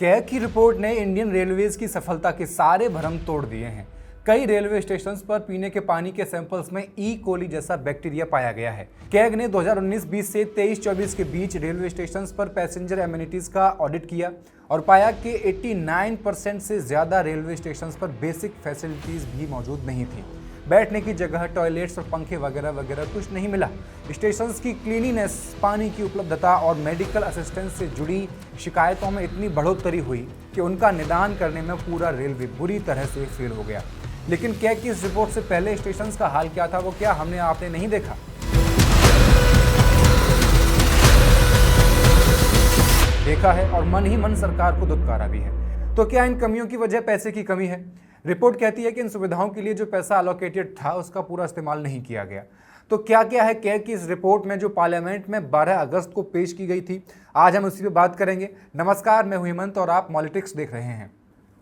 CAG की report ने Indian railways की सफलता के सारे भ्रम तोड़ दिए हैं। कई रेलवे स्टेशन पर पीने के पानी के सैंपल्स में ई कोली जैसा बैक्टीरिया पाया गया है। कैग ने 2019-20 से 23-24 के बीच रेलवे स्टेशन पर पैसेंजर एमिनिटीज का ऑडिट किया और पाया कि 89% से ज्यादा रेलवे स्टेशन पर बेसिक फैसिलिटीज भी मौजूद नहीं थी। बैठने की जगह, टॉयलेट्स और पंखे वगैरह वगैरह कुछ नहीं मिला। स्टेशंस की क्लीनिनेस, पानी की उपलब्धता और मेडिकल असिस्टेंस से जुड़ी शिकायतों में इतनी बढ़ोतरी हुई कि उनका निदान करने में पूरा रेलवे बुरी तरह से फेल हो गया। लेकिन कैग की इस रिपोर्ट से पहले स्टेशंस का हाल क्या था, वो क्या हमने आपने नहीं देखा? देखा है और मन ही मन सरकार को दुत्कारा भी है। तो क्या इन कमियों की वजह पैसे की कमी है? रिपोर्ट कहती है कि इन सुविधाओं के लिए जो पैसा अलोकेटेड था उसका पूरा इस्तेमाल नहीं किया गया। तो क्या क्या है कैग की इस रिपोर्ट में जो पार्लियामेंट में 12 अगस्त को पेश की गई थी? आज हम उसी पे बात करेंगे। नमस्कार, मैं हेमंत और आप पॉलिटिक्स देख रहे हैं।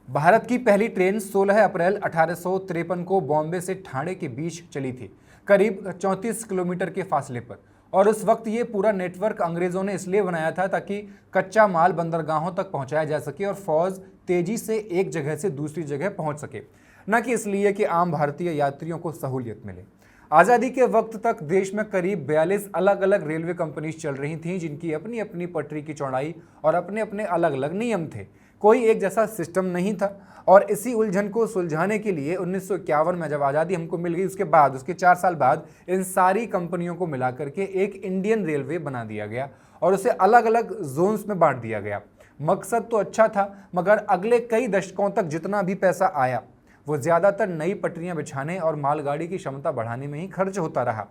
भारत की पहली ट्रेन 16 अप्रैल 1853 को बॉम्बे से ठाणे के बीच चली थी, करीब 34 किलोमीटर के फासले पर। और उस वक्त ये पूरा नेटवर्क अंग्रेजों ने इसलिए बनाया था ताकि कच्चा माल बंदरगाहों तक पहुंचाया जा सके और फौज तेजी से एक जगह से दूसरी जगह पहुंच सके, न कि इसलिए कि आम भारतीय यात्रियों को सहूलियत मिले। आज़ादी के वक्त तक देश में करीब 42 अलग अलग रेलवे कंपनीज चल रही थीं, जिनकी अपनी अपनी पटरी की चौड़ाई और अपने अपने अलग अलग नियम थे। कोई एक जैसा सिस्टम नहीं था। और इसी उलझन को सुलझाने के लिए 1951 में जब आज़ादी हमको मिल गई, उसके 4 साल बाद इन सारी कंपनियों को मिला करके एक इंडियन रेलवे बना दिया गया और उसे अलग अलग जोन्स में बांट दिया गया। मकसद तो अच्छा था, मगर अगले कई दशकों तक जितना भी पैसा आया वो ज़्यादातर नई पटरियां बिछाने और मालगाड़ी की क्षमता बढ़ाने में ही खर्च होता रहा,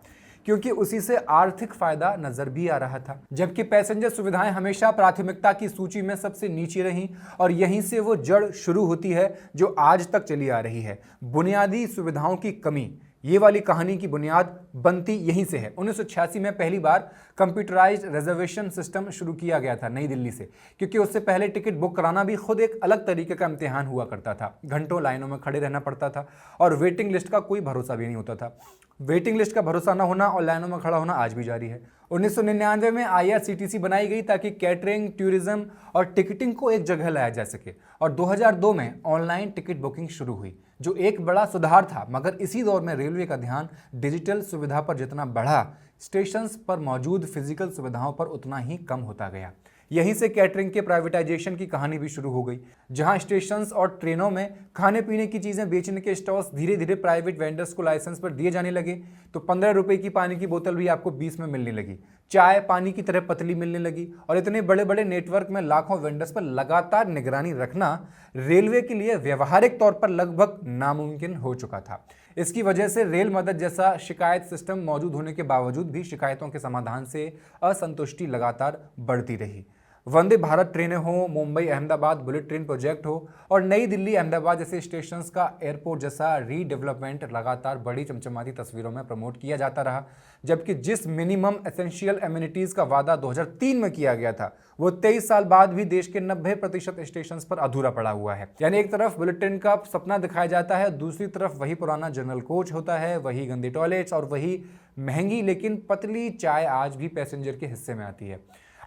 क्योंकि उसी से आर्थिक फायदा नजर भी आ रहा था। जबकि पैसेंजर सुविधाएं हमेशा प्राथमिकता की सूची में सबसे नीचे रहीं और यहीं से वो जड़ शुरू होती है जो आज तक चली आ रही है, बुनियादी सुविधाओं की कमी। ये वाली कहानी की बुनियाद बनती यहीं से है। 1986 में पहली बार कंप्यूटराइज्ड रिजर्वेशन सिस्टम शुरू किया गया था नई दिल्ली से, क्योंकि उससे पहले टिकट बुक कराना भी खुद एक अलग तरीके का इम्तिहान हुआ करता था। घंटों लाइनों में खड़े रहना पड़ता था और वेटिंग लिस्ट का कोई भरोसा भी नहीं होता था। वेटिंग लिस्ट का भरोसा न होना और लाइनों में खड़ा होना आज भी जारी है। 1999 में IRCTC बनाई गई ताकि कैटरिंग, टूरिज्म और टिकटिंग को एक जगह लाया जा सके। और 2002 में ऑनलाइन टिकट बुकिंग शुरू हुई, जो एक बड़ा सुधार था। मगर इसी दौर में रेलवे का ध्यान डिजिटल सुविधा पर जितना बढ़ा, स्टेशंस पर मौजूद फिजिकल सुविधाओं पर उतना ही कम होता गया। यहीं से कैटरिंग के प्राइवेटाइजेशन की कहानी भी शुरू हो गई, जहां स्टेशंस और ट्रेनों में खाने पीने की चीजें बेचने के स्टॉल्स धीरे धीरे प्राइवेट वेंडर्स को लाइसेंस पर दिए जाने लगे। तो 15 रुपए की पानी की बोतल भी आपको 20 में मिलने लगी। चाय पानी की तरह पतली मिलने लगी। और इतने बड़े बड़े नेटवर्क में लाखों वेंडर्स पर लगातार निगरानी रखना रेलवे के लिए व्यवहारिक तौर पर लगभग नामुमकिन हो चुका था। इसकी वजह से रेल मदद जैसा शिकायत सिस्टम मौजूद होने के बावजूद भी शिकायतों के समाधान से असंतुष्टि लगातार बढ़ती रही। वंदे भारत ट्रेनें हो, Mumbai Ahmedabad bullet train project हो और नई दिल्ली अहमदाबाद जैसे स्टेशंस का एयरपोर्ट जैसा रीडेवलपमेंट लगातार बड़ी चमचमाती तस्वीरों में प्रमोट किया जाता रहा। जबकि जिस मिनिमम एसेंशियल एमिनिटीज का वादा 2003 में किया गया था, वो 23 साल बाद भी देश के 90% स्टेशंस पर अधूरा पड़ा हुआ है। यानी एक तरफ बुलेट ट्रेन का सपना दिखाया जाता है, दूसरी तरफ वही पुराना जनरल कोच होता है, वही गंदे टॉयलेट्स और वही महंगी लेकिन पतली चाय आज भी पैसेंजर के हिस्से में आती है।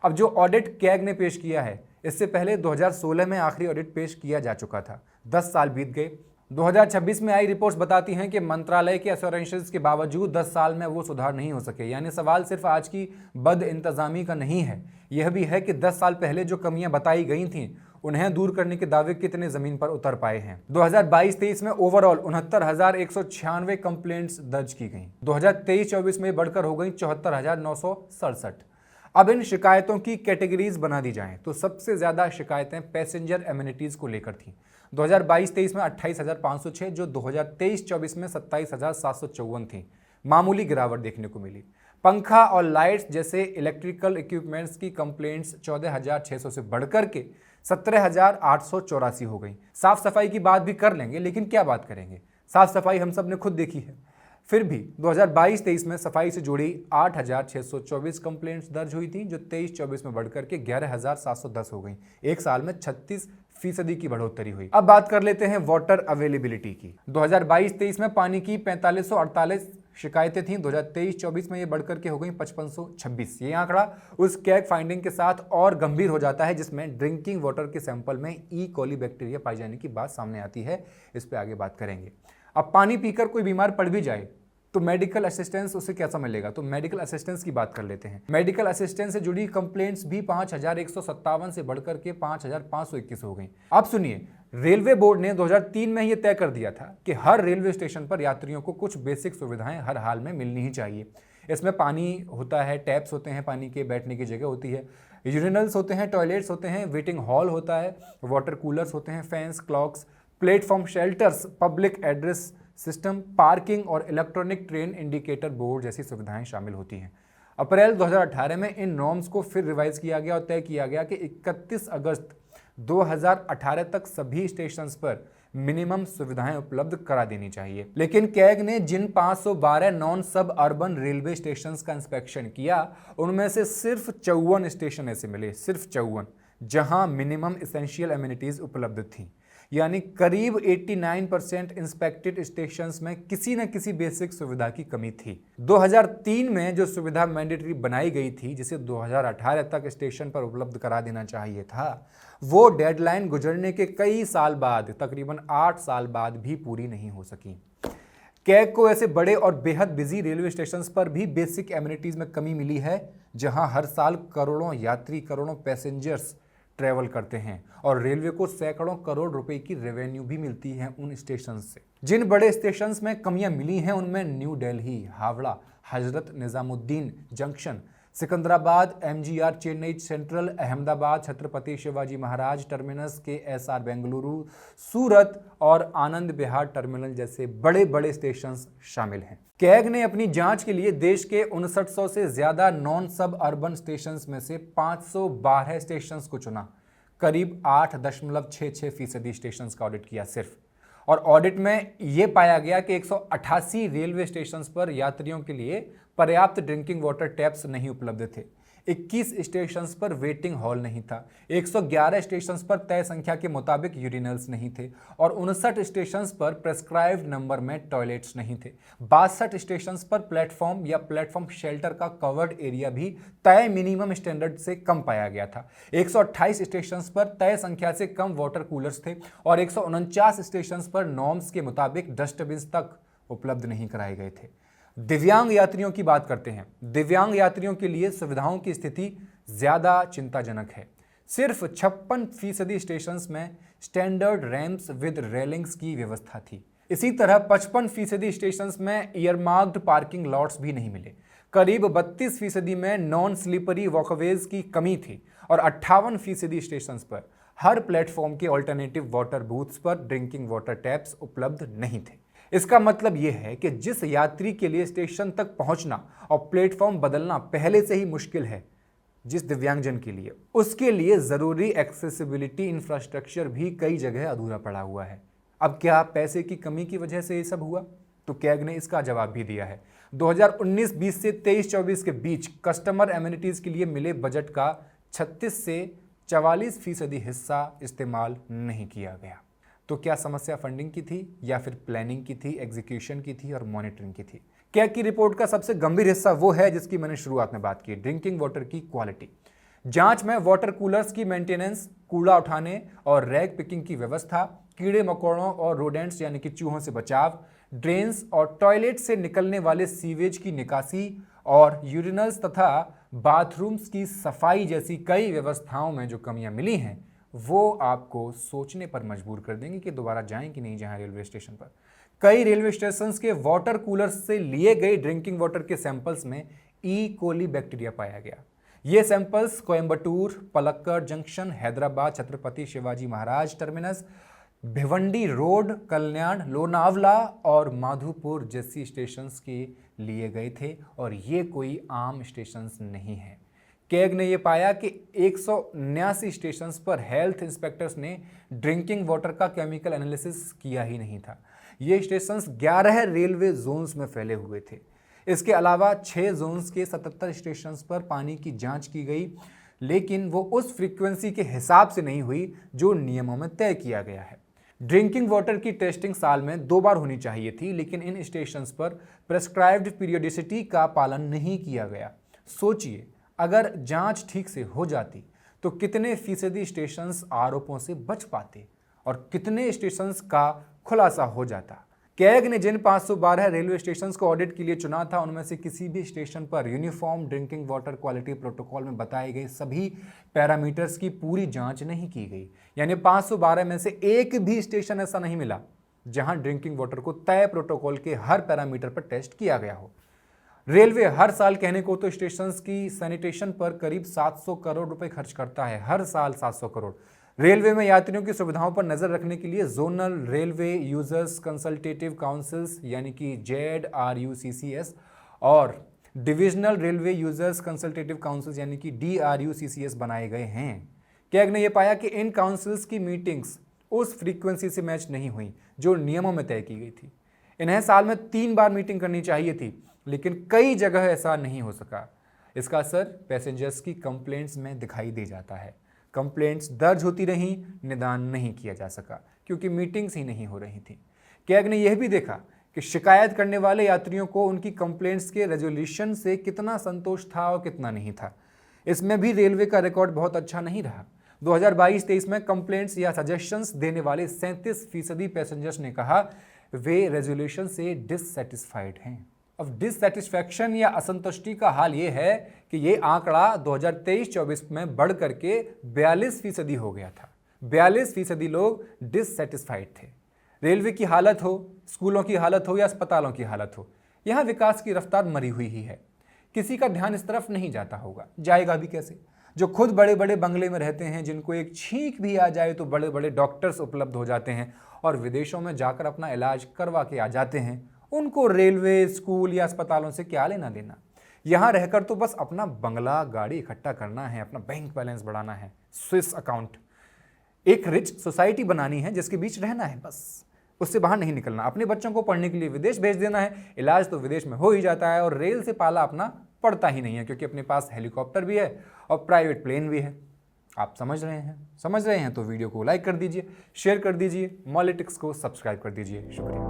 अब जो ऑडिट कैग ने पेश किया है, इससे पहले 2016 में आखिरी ऑडिट पेश किया जा चुका था। 10 साल बीत गए। 2026 में आई रिपोर्ट्स बताती हैं कि मंत्रालय के एश्योरेंसेस के बावजूद 10 साल में वो सुधार नहीं हो सके। यानी सवाल सिर्फ आज की बद इंतजामी का नहीं है, यह भी है कि 10 साल पहले जो कमियां बताई गई थीं, उन्हें दूर करने के दावे कितने जमीन पर उतर पाए हैं। 2022-23 में ओवरऑल 69,196 कंप्लेंट्स दर्ज की गई। 2023-24 में बढ़कर हो गई 74,967। अब इन शिकायतों की कैटेगरीज बना दी जाएं तो सबसे ज्यादा शिकायतें पैसेंजर एमिनिटीज को लेकर थीं। 2022-23 में 28,506, जो 2023-24 में 27,754 थी। मामूली गिरावट देखने को मिली। पंखा और लाइट्स जैसे इलेक्ट्रिकल इक्विपमेंट्स की कंप्लेंट्स 14,600 से बढ़कर के 17,884 हो गई। साफ सफाई की बात भी कर लेंगे, लेकिन क्या बात करेंगे, साफ सफाई हम सब ने खुद देखी है। फिर भी 2022-23 में सफाई से जुड़ी 8,624 कंप्लेंट्स दर्ज हुई थी, जो 23-24 में बढ़कर के 11,710 हो गई। एक साल में 36% की बढ़ोतरी हुई। अब बात कर लेते हैं वाटर अवेलेबिलिटी की। 2022-23 में पानी की 4548 शिकायतें थीं। 2023-24 में ये बढ़कर के हो गई 5526। ये आंकड़ा उस कैग फाइंडिंग के साथ और गंभीर हो जाता है जिसमें ड्रिंकिंग वाटर के सैंपल में ई कोली बैक्टीरिया पाई जाने की बात सामने आती है। इस पर आगे बात करेंगे। अब पानी पीकर कोई बीमार पड़ भी जाए तो मेडिकल असिस्टेंस उसे कैसा मिलेगा, तो मेडिकल असिस्टेंस की बात कर लेते हैं। मेडिकल असिस्टेंस से जुड़ी कंप्लेंट्स भी 5157 से बढ़कर के 5521 हो गई। अब सुनिए, रेलवे बोर्ड ने 2003 में यह तय कर दिया था कि हर रेलवे स्टेशन पर यात्रियों को कुछ बेसिक सुविधाएं हर हाल में मिलनी ही चाहिए। इसमें पानी होता है, टैप्स होते हैं पानी के, बैठने की जगह होती है, यूरिनल्स होते हैं, टॉयलेट्स होते हैं, वेटिंग हॉल होता है, वाटर कूलर्स होते हैं, fans, clocks, platform shelters, public address system, parking और इलेक्ट्रॉनिक ट्रेन इंडिकेटर बोर्ड जैसी सुविधाएं शामिल होती हैं। अप्रैल 2018 में इन नॉर्म्स को फिर रिवाइज किया गया और तय किया गया कि 31 अगस्त 2018 तक सभी स्टेशंस पर मिनिमम सुविधाएं उपलब्ध करा देनी चाहिए। लेकिन कैग ने जिन 512 नॉन सब अर्बन रेलवे स्टेशंस का इंस्पेक्शन किया उनमें से सिर्फ 54 स्टेशन ऐसे मिले, सिर्फ 54, जहां मिनिमम एसेंशियल एमिनिटीज उपलब्ध थी। यानी करीब 89% इंस्पेक्टेड स्टेशंस में किसी न किसी बेसिक सुविधा की कमी थी। 2003 में जो सुविधा मैंडेटरी बनाई गई थी, जिसे 2018 तक स्टेशन पर उपलब्ध करा देना चाहिए था, वो डेडलाइन गुजरने के कई साल बाद, तकरीबन 8 साल बाद भी पूरी नहीं हो सकी। कैग को ऐसे बड़े और बेहद बिजी रेलवे स्टेशंस पर भी बेसिक एमिनिटीज में कमी मिली है, जहां हर साल करोड़ों यात्री, करोड़ों पैसेंजर्स ट्रैवल करते हैं और रेलवे को सैकड़ों करोड़ रुपए की रेवेन्यू भी मिलती है उन स्टेशन से। जिन बड़े स्टेशंस में कमियां मिली हैं उनमें new Delhi, Howrah, Hazrat Nizamuddin junction, Secunderabad, M G R Chennai central, Ahmedabad Chhatrapati Shivaji Maharaj terminus, KSR Bengaluru, Surat और आनंद विहार टर्मिनल जैसे बड़े बड़े स्टेशंस शामिल हैं। कैग ने अपनी जांच के लिए देश के 5900 से ज्यादा नॉन सब अर्बन स्टेशंस में से 512 स्टेशंस को चुना। करीब 8.66% स्टेशंस का ऑडिट किया सिर्फ। और ऑडिट में यह पाया गया कि 188 रेलवे स्टेशंस पर यात्रियों के लिए पर्याप्त ड्रिंकिंग वाटर टैप्स नहीं उपलब्ध थे। 21 स्टेशंस पर वेटिंग हॉल नहीं था। 111 स्टेशंस पर तय संख्या के मुताबिक यूरिनल्स नहीं थे और 59 स्टेशंस पर प्रेस्क्राइब्ड नंबर में टॉयलेट्स नहीं थे। 62 स्टेशंस पर प्लेटफॉर्म या प्लेटफॉर्म शेल्टर का कवर्ड एरिया भी तय मिनिमम स्टैंडर्ड से कम पाया गया था। 128 स्टेशंस पर तय संख्या से कम वाटर कूलर्स थे और 149 स्टेशंस पर नॉर्म्स के मुताबिक डस्टबिन तक उपलब्ध नहीं कराए गए थे। दिव्यांग यात्रियों की बात करते हैं। दिव्यांग यात्रियों के लिए सुविधाओं की स्थिति ज्यादा चिंताजनक है। सिर्फ 56% स्टेशंस में स्टैंडर्ड रैंप्स विद रेलिंग्स की व्यवस्था थी। इसी तरह 55% स्टेशंस में ईयरमार्क्ड पार्किंग लॉट्स भी नहीं मिले। करीब 32% में नॉन स्लीपरी वॉकवेज की कमी थी और 58% स्टेशंस पर हर प्लेटफॉर्म के ऑल्टरनेटिव वाटर बूथ्स पर ड्रिंकिंग वाटर टैप्स उपलब्ध नहीं थे। इसका मतलब यह है कि जिस यात्री के लिए स्टेशन तक पहुंचना और प्लेटफॉर्म बदलना पहले से ही मुश्किल है, जिस दिव्यांगजन के लिए, उसके लिए जरूरी एक्सेसिबिलिटी इंफ्रास्ट्रक्चर भी कई जगह अधूरा पड़ा हुआ है। अब क्या पैसे की कमी की वजह से ये सब हुआ? तो कैग ने इसका जवाब भी दिया है। 2019-20 से 23-24 के बीच कस्टमर एमिनिटीज के लिए मिले बजट का 36 से 44% हिस्सा इस्तेमाल नहीं किया गया। तो क्या समस्या फंडिंग की थी या फिर प्लानिंग की थी, एग्जीक्यूशन की थी और मॉनिटरिंग की थी? कैग की रिपोर्ट का सबसे गंभीर हिस्सा वो है जिसकी मैंने शुरुआत में बात की, ड्रिंकिंग वाटर की क्वालिटी। जांच में वाटर कूलर्स की मेंटेनेंस, कूड़ा उठाने और रैग पिकिंग की व्यवस्था, कीड़े मकोड़ों और रोडेंट्स यानी कि चूहों से बचाव, ड्रेन्स और टॉयलेट से निकलने वाले सीवेज की निकासी और यूरिनल्स तथा बाथरूम्स की सफाई जैसी कई व्यवस्थाओं में जो कमियां मिली हैं वो आपको सोचने पर मजबूर कर देंगे कि दोबारा जाएं कि नहीं जाएं रेलवे स्टेशन पर। कई रेलवे स्टेशंस के वाटर कूलर्स से लिए गए ड्रिंकिंग वाटर के सैंपल्स में ई कोली बैक्टीरिया पाया गया। ये samples Coimbatore, Palakkad junction, Hyderabad Chhatrapati Shivaji Maharaj terminus, Bhiwandi road, कल्याण, लोनावला और माधोपुर जैसी स्टेशंस के लिए गए थे और ये कोई आम स्टेशंस नहीं है। कैग ने यह पाया कि 179 स्टेशंस पर हेल्थ इंस्पेक्टर्स ने ड्रिंकिंग वाटर का केमिकल एनालिसिस किया ही नहीं था। ये स्टेशंस 11 रेलवे जोन्स में फैले हुए थे। इसके अलावा 6 जोन्स के 77 स्टेशंस पर पानी की जांच की गई, लेकिन वो उस फ्रीक्वेंसी के हिसाब से नहीं हुई जो नियमों में तय किया गया है। ड्रिंकिंग वाटर की टेस्टिंग साल में 2 बार होनी चाहिए थी, लेकिन इन स्टेशंस पर प्रेस्क्राइब्ड पीरियोडिसिटी का पालन नहीं किया गया। सोचिए, अगर जांच ठीक से हो जाती तो कितने फीसदी स्टेशंस आरोपों से बच पाते और कितने स्टेशंस का खुलासा हो जाता। कैग ने जिन 512 रेलवे स्टेशंस को ऑडिट के लिए चुना था, उनमें से किसी भी स्टेशन पर uniform drinking water quality protocol में बताए गए सभी पैरामीटर्स की पूरी जांच नहीं की गई। यानी 512 में से एक भी स्टेशन ऐसा नहीं मिला जहां ड्रिंकिंग वाटर को तय प्रोटोकॉल के हर पैरामीटर पर टेस्ट किया गया हो। रेलवे हर साल कहने को तो स्टेशंस की सैनिटेशन पर करीब 700 करोड़ रुपए खर्च करता है, हर साल 700 करोड़। रेलवे में यात्रियों की सुविधाओं पर नजर रखने के लिए zonal railway users consultative councils यानी कि ZRUCCS और divisional railway users consultative councils यानी कि DRUCCS बनाए गए हैं। कैग ने यह पाया कि इन काउंसिल्स की मीटिंग्स उस फ्रीक्वेंसी से मैच नहीं हुई जो नियमों में तय की गई थी। इन्हें साल में 3 बार मीटिंग करनी चाहिए थी, लेकिन कई जगह ऐसा नहीं हो सका। इसका असर पैसेंजर्स की कंप्लेंट्स में दिखाई दे जाता है। कंप्लेंट्स दर्ज होती रहीं, निदान नहीं किया जा सका क्योंकि मीटिंग्स ही नहीं हो रही थी। कैग ने यह भी देखा कि शिकायत करने वाले यात्रियों को उनकी कंप्लेंट्स के रेजोल्यूशन से कितना संतोष था और कितना नहीं था। इसमें भी रेलवे का रिकॉर्ड बहुत अच्छा नहीं रहा। 2022-23 में कंप्लेंट्स या सजेशंस देने वाले 37% पैसेंजर्स ने कहा वे रेजोल्यूशन से डिससेटिस्फाइड हैं। अब डिससेटिस्फैक्शन या असंतुष्टि का हाल ये है कि ये आंकड़ा 2023-24 में बढ़ करके 42% हो गया था। 42% लोग डिससेटिस्फाइड थे। रेलवे की हालत हो, स्कूलों की हालत हो या अस्पतालों की हालत हो, यहाँ विकास की रफ्तार मरी हुई ही है। किसी का ध्यान इस तरफ नहीं जाता होगा, जाएगा भी कैसे? जो खुद बड़े बड़े बंगले में रहते हैं, जिनको एक छींक भी आ जाए तो बड़े बड़े डॉक्टर्स उपलब्ध हो जाते हैं और विदेशों में जाकर अपना इलाज करवा के आ जाते हैं, उनको रेलवे, स्कूल या अस्पतालों से क्या लेना देना? यहाँ रहकर तो बस अपना बंगला, गाड़ी इकट्ठा करना है, अपना बैंक बैलेंस बढ़ाना है, स्विस अकाउंट, एक रिच सोसाइटी बनानी है जिसके बीच रहना है, बस उससे बाहर नहीं निकलना। अपने बच्चों को पढ़ने के लिए विदेश भेज देना है, इलाज तो विदेश में हो ही जाता है और रेल से पाला अपना पड़ता ही नहीं है क्योंकि अपने पास हेलीकॉप्टर भी है और प्राइवेट प्लेन भी है। आप समझ रहे हैं? समझ रहे हैं तो वीडियो को लाइक कर दीजिए, शेयर कर दीजिए, मॉलिटिक्स को सब्सक्राइब कर दीजिए। शुक्रिया।